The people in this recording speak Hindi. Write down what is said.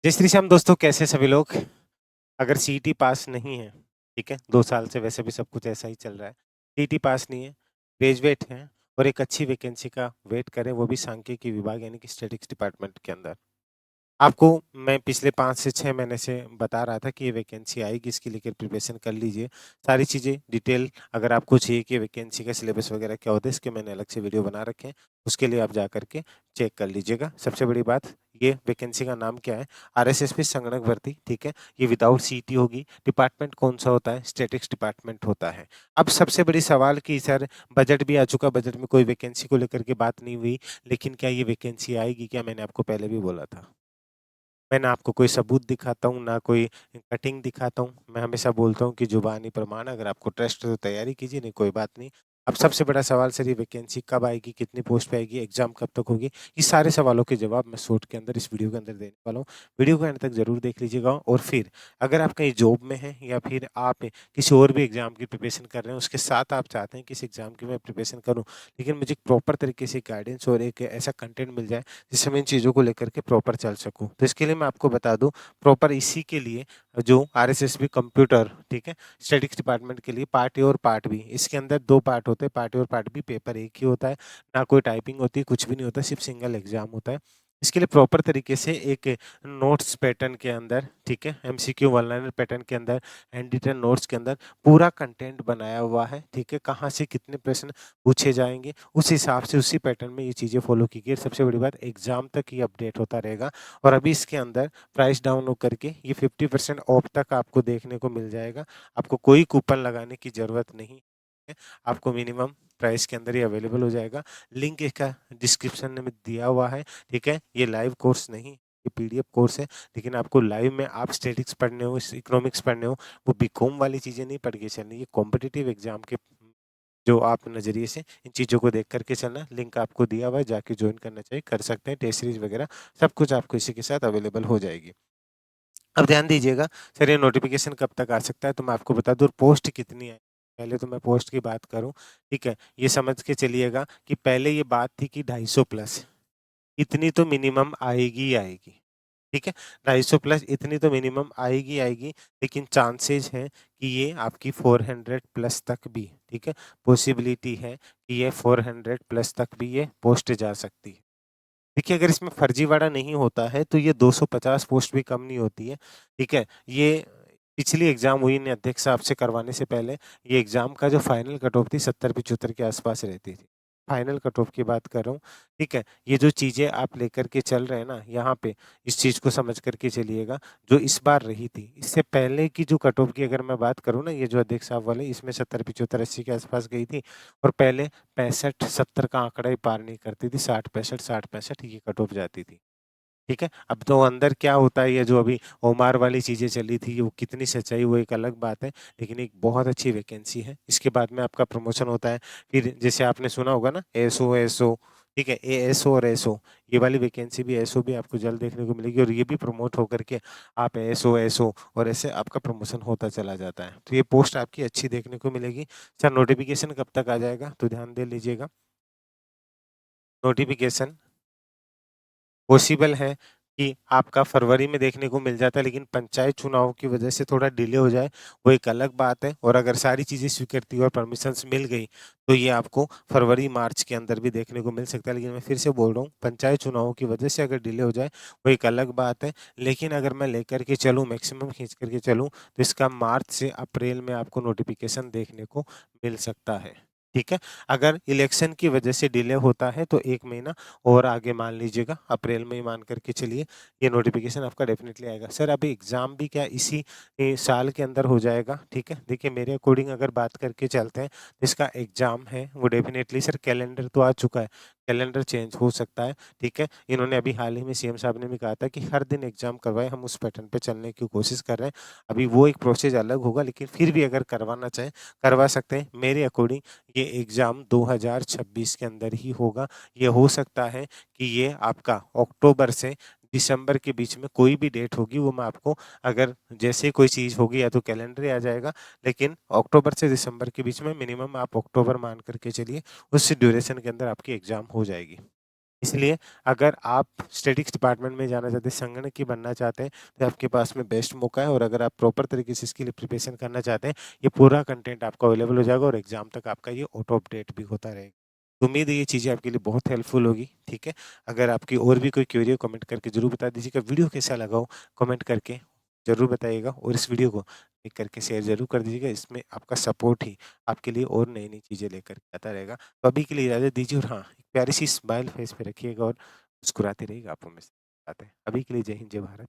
जय श्री श्याम दोस्तों, कैसे सभी लोग? अगर सीईटी पास नहीं है, ठीक है? 2 साल से वैसे भी सब कुछ ऐसा ही चल रहा है। सीईटी पास नहीं है, ग्रेजुएट हैं और एक अच्छी वैकेंसी का वेट करें, वो भी सांख्यिकी विभाग यानी कि स्टैटिस्टिक्स डिपार्टमेंट के अंदर। आपको मैं पिछले 5 से 6 महीने से बता रहा था कि ये वैकेंसी आएगी, इसके लिए प्रिपरेशन कर लीजिए। सारी चीज़ें डिटेल अगर आपको चाहिए कि वैकेंसी का सिलेबस वगैरह क्या होता है, इसके मैंने अलग से वीडियो बना रखे हैं। उसके लिए आप जा कर के चेक कर लीजिएगा। सबसे बड़ी बात, ये वैकेंसी का नाम क्या है? आरएसएसबी संगणक भर्ती, ठीक है? ये विदाउट सीईटी होगी। डिपार्टमेंट कौन-सा होता है? स्टैटिस्टिक्स डिपार्टमेंट होता है। अब सबसे बड़ी सवाल कि सर बजट भी आ चुका, बजट में कोई वैकेंसी को लेकर के बात नहीं हुई, लेकिन क्या ये वैकेंसी आएगी क्या? मैंने आपको पहले भी बोला था। मैं ना आपको कोई सबूत दिखाता हूँ, ना कोई कटिंग दिखाता हूँ। मैं हमेशा बोलता हूँ कि ज़ुबानी प्रमाण, अगर आपको ट्रस्ट है तो तैयारी कीजिए, नहीं कोई बात नहीं। अब सबसे बड़ा सवाल सर, ये वैकेंसी कब आएगी, कितनी पोस्ट पे आएगी, एग्ज़ाम कब तक होगी? ये सारे सवालों के जवाब मैं शॉर्ट के अंदर इस वीडियो के अंदर देने वाला हूँ। वीडियो को एंड तक ज़रूर देख लीजिएगा और फिर अगर आप कहीं जॉब में हैं या फिर आप किसी और भी एग्ज़ाम की प्रिपरेशन कर रहे हैं, उसके साथ आप चाहते हैं कि इस एग्ज़ाम की मैं प्रिपरेशन करूँ, लेकिन मुझे प्रॉपर तरीके से गाइडेंस और एक ऐसा कंटेंट मिल जाए जिससे मैं इन चीज़ों को लेकर के प्रॉपर चल सकूँ। तो इसके लिए मैं आपको बता दूँ, प्रॉपर इसी के लिए जो आरएसएसबी कंप्यूटर, ठीक है? स्टैटिस्टिक्स डिपार्टमेंट के लिए पार्ट ए और पार्ट बी, इसके अंदर 2 पार्ट होते हैं, पार्ट ए और पार्ट बी। पेपर एक ही होता है, ना कोई टाइपिंग होती है, कुछ भी नहीं होता, सिर्फ़ सिंगल एग्ज़ाम होता है। इसके लिए प्रॉपर तरीके से एक नोट्स पैटर्न के अंदर, ठीक है? एमसीक्यू वन लाइनर पैटर्न के अंदर, हैंड रिटन नोट्स के अंदर पूरा कंटेंट बनाया हुआ है, ठीक है? कहाँ से कितने प्रश्न पूछे जाएँगे, उस हिसाब से उसी पैटर्न में ये चीज़ें फ़ॉलो की गई है। सबसे बड़ी बात, एग्ज़ाम तक ये अपडेट होता रहेगा और अभी इसके अंदर प्राइस डाउन होकर के ये 50% ऑफ तक आपको देखने को मिल जाएगा। आपको कोई कूपन लगाने की ज़रूरत नहीं है। आपको मिनिमम प्राइस के अंदर ही अवेलेबल हो जाएगा। लिंक इसका डिस्क्रिप्शन में दिया हुआ है, ठीक है? ये लाइव कोर्स नहीं, ये पीडीएफ कोर्स है, लेकिन आपको लाइव में आप स्टैटिस्टिक्स पढ़ने हो, इकोनॉमिक्स पढ़ने हो, वो बीकॉम वाली चीज़ें नहीं पढ़ के चलनी है। कॉम्पिटिटिव एग्ज़ाम के जो आप नज़रिए से इन चीज़ों को देख कर के चलना। लिंक आपको दिया हुआ है, जाके जॉइन करना चाहिए, कर सकते हैं। टेस्ट सीरीज़ वगैरह सब कुछ आपको इसी के साथ अवेलेबल हो जाएगी। अब ध्यान दीजिएगा, सर ये नोटिफ़िकेशन कब तक आ सकता है? तो मैं आपको बता दूँ पोस्ट कितनी है। पहले तो मैं पोस्ट की बात करूँ, ठीक है? ये समझ के चलिएगा कि पहले ये बात थी कि 250 प्लस, इतनी तो मिनिमम आएगी ही आएगी, ठीक है? 250 प्लस इतनी तो मिनिमम आएगी ही आएगी, लेकिन चांसेज़ हैं कि ये आपकी 400 प्लस तक भी, ठीक है? पॉसिबिलिटी है कि ये 400 प्लस तक भी ये पोस्ट जा सकती है। देखिए, अगर इसमें फर्जीवाड़ा नहीं होता है, तो ये 250 पोस्ट भी कम नहीं होती है, ठीक है? ये पिछली एग्ज़ाम हुई ने अध्यक्ष साहब से करवाने से पहले, ये एग्ज़ाम का जो फाइनल कट ऑफ थी 70-75 के आसपास रहती थी। फाइनल कट ऑफ की बात कर रहा हूँ, ठीक है? ये जो चीज़ें आप लेकर के चल रहे हैं ना, यहाँ पे इस चीज़ को समझ कर के चलिएगा, जो इस बार रही थी, इससे पहले की जो कट ऑफ की अगर मैं बात करूँ ना, ये जो अध्यक्ष साहब वाले, इसमें 70-75, 80 के आसपास गई थी और पहले 65-70 का आंकड़ा ही पार नहीं करती थी, 60-65, 60-65 ये कट ऑफ जाती थी, ठीक है? अब तो अंदर क्या होता है, ये जो अभी ओमार वाली चीज़ें चली थी, वो कितनी सच्चाई वो एक अलग बात है, लेकिन एक बहुत अच्छी वैकेंसी है। इसके बाद में आपका प्रमोशन होता है, फिर जैसे आपने सुना होगा ना एसओ, एसओ, ठीक है? एएसओ और एसओ, ये वाली वैकेंसी भी, एसओ भी आपको जल्द देखने को मिलेगी और ये भी प्रमोट होकर के आप एसओ, एसओ और ऐसे आपका प्रमोशन होता चला जाता है। तो ये पोस्ट आपकी अच्छी देखने को मिलेगी। सर नोटिफ़िकेशन कब तक आ जाएगा? तो ध्यान दे लीजिएगा। नोटिफ़िकेशन पॉसिबल है कि आपका फरवरी में देखने को मिल जाता है, लेकिन पंचायत चुनाव की वजह से थोड़ा डिले हो जाए, वो एक अलग बात है और अगर सारी चीज़ें स्वीकृति और परमिशंस मिल गई, तो ये आपको फरवरी-मार्च के अंदर भी देखने को मिल सकता है। लेकिन मैं फिर से बोल रहा हूँ, पंचायत चुनावों की वजह से अगर डिले हो जाए, वो एक अलग बात है। लेकिन अगर मैं लेकर के चलूँ, मैक्सिमम खींच कर के चलूँ, तो इसका मार्च से अप्रैल में आपको नोटिफ़िकेशन देखने को मिल सकता है। ठीक है? अगर इलेक्शन की वजह से डिले होता है, तो 1 महीना और आगे मान लीजिएगा, अप्रैल में ही मान कर के चलिए, ये नोटिफ़िकेशन आपका डेफ़िनिटली आएगा। सर अभी एग्ज़ाम भी क्या इसी साल के अंदर हो जाएगा, ठीक है? देखिए मेरे अकॉर्डिंग अगर बात करके चलते हैं, तो इसका एग्ज़ाम है वो डेफ़िनिटली सर कैलेंडर तो आ चुका है, कैलेंडर चेंज हो सकता है, ठीक है? इन्होंने अभी हाल ही में सीएम साहब ने भी कहा था कि हर दिन एग्ज़ाम करवाएँ, हम उस पैटर्न पे चलने की कोशिश कर रहे हैं। अभी वो एक प्रोसेस अलग होगा, लेकिन फिर भी अगर करवाना चाहें, करवा सकते हैं। मेरे अकॉर्डिंग ये एग्ज़ाम 2026 के अंदर ही होगा। ये हो सकता है कि ये आपका अक्टूबर से दिसंबर के बीच में कोई भी डेट होगी, वो मैं आपको अगर जैसे ही कोई चीज़ होगी या तो कैलेंडर ही आ जाएगा, लेकिन अक्टूबर से दिसंबर के बीच में मिनिमम आप अक्टूबर मान कर के चलिए, उस ड्यूरेशन के अंदर आपकी एग्ज़ाम हो जाएगी। इसलिए अगर आप स्टैटिस्टिक्स डिपार्टमेंट में जाना चाहते हैं, संगणकीय बनना चाहते हैं, तो आपके पास में बेस्ट मौका है और अगर आप प्रॉपर तरीके से इसके लिए प्रिपरेशन करना चाहते हैं, ये पूरा कंटेंट आपको अवेलेबल हो जाएगा और एग्ज़ाम तक आपका ये ऑटो अपडेट भी होता रहेगा। तो उम्मीद है ये चीज़ें आपके लिए बहुत हेल्पफुल होगी, ठीक है? अगर आपकी और भी कोई क्वेरी हो कमेंट करके ज़रूर बता दीजिएगा। वीडियो कैसा लगा हो कमेंट करके ज़रूर बताइएगा और इस वीडियो को लाइक करके शेयर ज़रूर कर दीजिएगा। इसमें आपका सपोर्ट ही आपके लिए और नई-नई चीज़ें लेकर के आता रहेगा। तो अभी के लिए इजाज़त दीजिए और हाँ, एक प्यारी सी स्माइल फेस पे रखिएगा और मुस्कुराते रहिएगा, आप हमेशा। अभी के लिए जय हिंद, जय भारत।